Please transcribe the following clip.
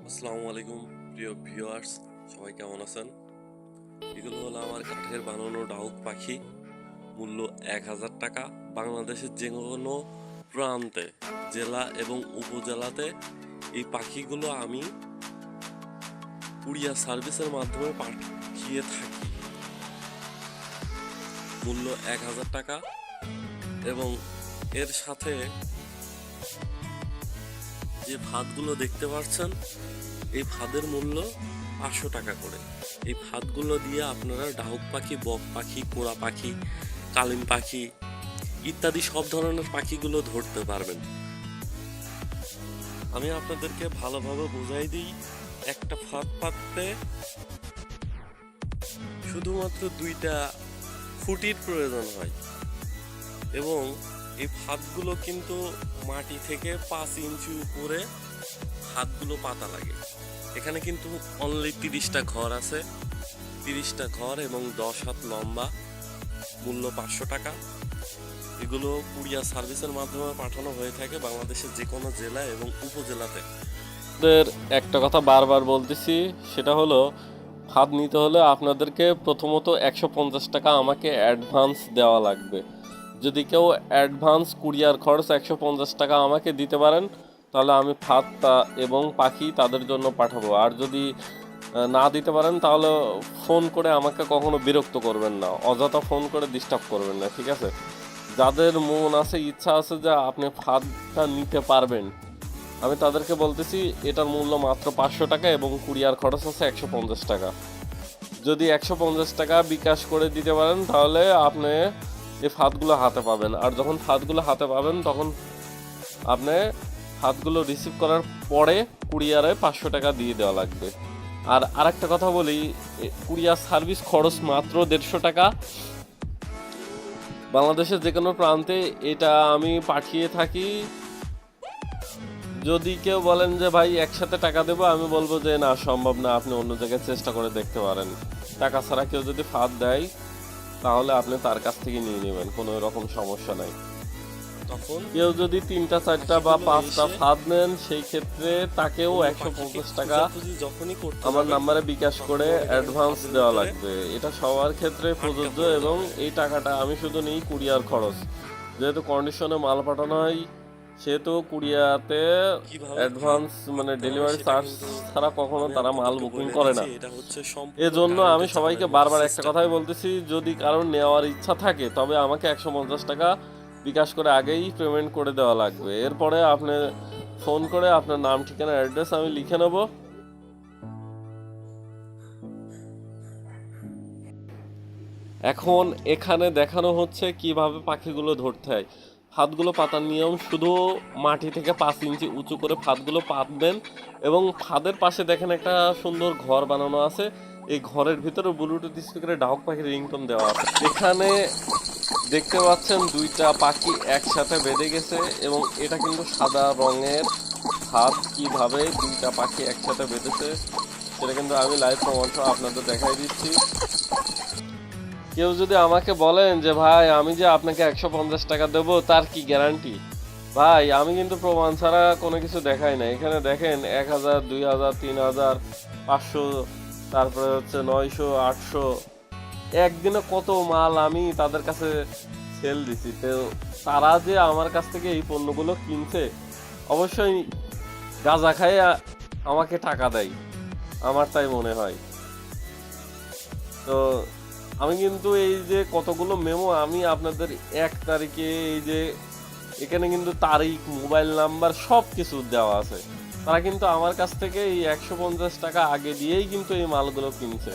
আসসালামু আলাইকুম প্রিয় ভিউয়ার্স, সবাই কেমন আছেন? এগুলো হলো আমার কাঠের বানানো ডাউক পাখি। মূল্য ১,০০০ টাকা। বাংলাদেশের যে কোনো প্রান্তে, জেলা এবং উপজেলাতে এই পাখিগুলো আমি কুরিয়ার সার্ভিসের মাধ্যমে পাঠিয়ে থাকি। মূল্য ১,০০০ টাকা এবং এর সাথে যে ফাঁদগুলো দেখতে পাচ্ছেন, এই ফাঁদের মূল্য ৫০০ টাকা করে। এই ফাঁদগুলো দিয়ে আপনারা ডাহুক পাখি, বক পাখি, কোড়া পাখি, কালিম পাখি ইত্যাদি সব ধরনের পাখিগুলো ধরতে পারবেন। আমি আপনাদেরকে ভালোভাবে বুঝাই দিই। একটা ফাঁদ পাততে শুধুমাত্র 2টা খুঁটির প্রয়োজন হয় এবং এই ফাঁদগুলো কিন্তু মাটি থেকে 5 ইঞ্চি উপরে হাতগুলো পাতা লাগে। এখানে কিন্তু অনলি 30টা ঘর আছে, 30টা ঘর এবং 10 হাত লম্বা। মূল্য 500 টাকা। এগুলো কুরিয়ার সার্ভিসের মাধ্যমে পাঠানো হয়ে থাকে বাংলাদেশের যে কোনো জেলা এবং উপজেলাতে। একটা কথা বারবার বলতেছি, সেটা হলো ফাঁদ নিতে হলে আপনাদেরকে প্রথমত 150 টাকা আমাকে অ্যাডভান্স দেওয়া লাগবে। যদি কেউ অ্যাডভান্স কুরিয়ার খরচ 150 টাকা আমাকে দিতে পারেন, তাহলে আমি ফাঁদ এবং পাখি তাদের জন্য পাঠাবো। আর যদি না দিতে পারেন, তাহলে ফোন করে আমাকে কখনো বিরক্ত করবেন না, অযথা ফোন করে ডিস্টার্ব করবেন না, ঠিক আছে? যাদের মন আছে, ইচ্ছা আছে যে আপনি ফাঁদটা নিতে পারবেন, আমি তাদেরকে বলতেছি এটার মূল্য মাত্র 500 টাকা এবং কুরিয়ার খরচ আছে 150 টাকা। যদি 150 টাকা বিকাশ করে দিতে পারেন, তাহলে আপনি এই ফাঁদগুলো হাতে পাবেন। আর যখন ফাঁদগুলো হাতে পাবেন, তখন আপনি ফাঁদগুলো রিসিভ করার পরে কুরিয়ারে 500 টাকা দিয়ে দেওয়া লাগবে। আর আরেকটা কথা বলি, কুরিয়ার সার্ভিস খরচ মাত্র 150 টাকা। বাংলাদেশের যে কোনো প্রান্তে এটা আমি পাঠিয়ে থাকি। যদি কেউ বলেন যে ভাই একসাথে টাকা দেবো, আমি বলবো যে না, সম্ভব না, আপনি অন্য জায়গায় চেষ্টা করে দেখতে পারেন। টাকা ছাড়া কেউ যদি ফাঁদ দেয়, তাহলে আপনি তার কাছ থেকে নিয়ে নেবেন, কোনো রকম সমস্যা নাই। তখন কেউ যদি 3টা 4টা বা 5টা ফাঁদ নেন, সেই ক্ষেত্রে তাকেও 150 টাকা আমার নাম্বারে বিকাশ করে অ্যাডভান্স দেওয়া লাগবে। এটা সবার ক্ষেত্রে প্রযোজ্য এবং এই টাকাটা আমি শুধু নিই কুরিয়ার খরচ। যেহেতু কন্ডিশনে মাল পাঠানো হয়, সেহেতু কুরিয়াতে অ্যাডভান্স মানে ডেলিভারি চার্জ ছাড়া কখনো তারা মাল বুকিং করে না। এজন্য আমি সবাইকে বারবার একটা কথাই বলতেছি, যদি কারোর নেওয়ার ইচ্ছা থাকে, তবে আমাকে 150 টাকা বিকাশ করে আগেই পেমেন্ট করে দেওয়া লাগবে। এরপরে আপনি ফোন করে আপনার নাম, ঠিকানা, অ্যাড্রেস আমি লিখে নেব। এখন এখানে দেখানো হচ্ছে কিভাবে পাখিগুলো ধরতে হয়। ফাঁদগুলো পাতার নিয়ম শুধু মাটি থেকে 5 ইঞ্চি উঁচু করে ফাঁদগুলো পাতবেন এবং ফাঁদের পাশে দেখেন একটা সুন্দর ঘর বানানো আছে। এই ঘরের ভিতরে ব্লুটুথ স্পিকারে ডাউক পাখির রিংটোন দেওয়া আছে। এখানে দেখতে পাচ্ছেন 2টা পাখি একসাথে বেঁধে গেছে এবং এটা কিন্তু সাদা রঙের ফাঁদ। কিভাবে 2টা পাখি একসাথে বেঁধেছে সেটা কিন্তু আমি লাইভ প্রমাণসহ আপনাদের দেখাই দিচ্ছি। কেউ যদি আমাকে বলেন যে ভাই আমি যে আপনাকে 150 টাকা দেবো, তার কি গ্যারান্টি? ভাই আমি কিন্তু প্রমাণ ছাড়া কোনো কিছু দেখাই না। এখানে দেখেন 1000, 2000, 3000, 500, তারপরে হচ্ছে 900, 800, একদিনে কত মাল আমি তাদের কাছে সেল দিছি। তো তারা যে আমার কাছ থেকে এই পণ্যগুলো কিনছে, অবশ্যই গাঁজা খায় আমাকে টাকা দেয়, আমার তাই মনে হয়। তো আমি কিন্তু এই যে কতগুলো মেমো আমি আপনাদের 1 তারিখে, এই যে এখানে কিন্তু তারিখ, মোবাইল নাম্বার সব কিছু দেওয়া আছে। তারা কিন্তু আমার কাছ থেকে এই 150 টাকা আগে দিয়েই কিন্তু এই মালগুলো কিনছে।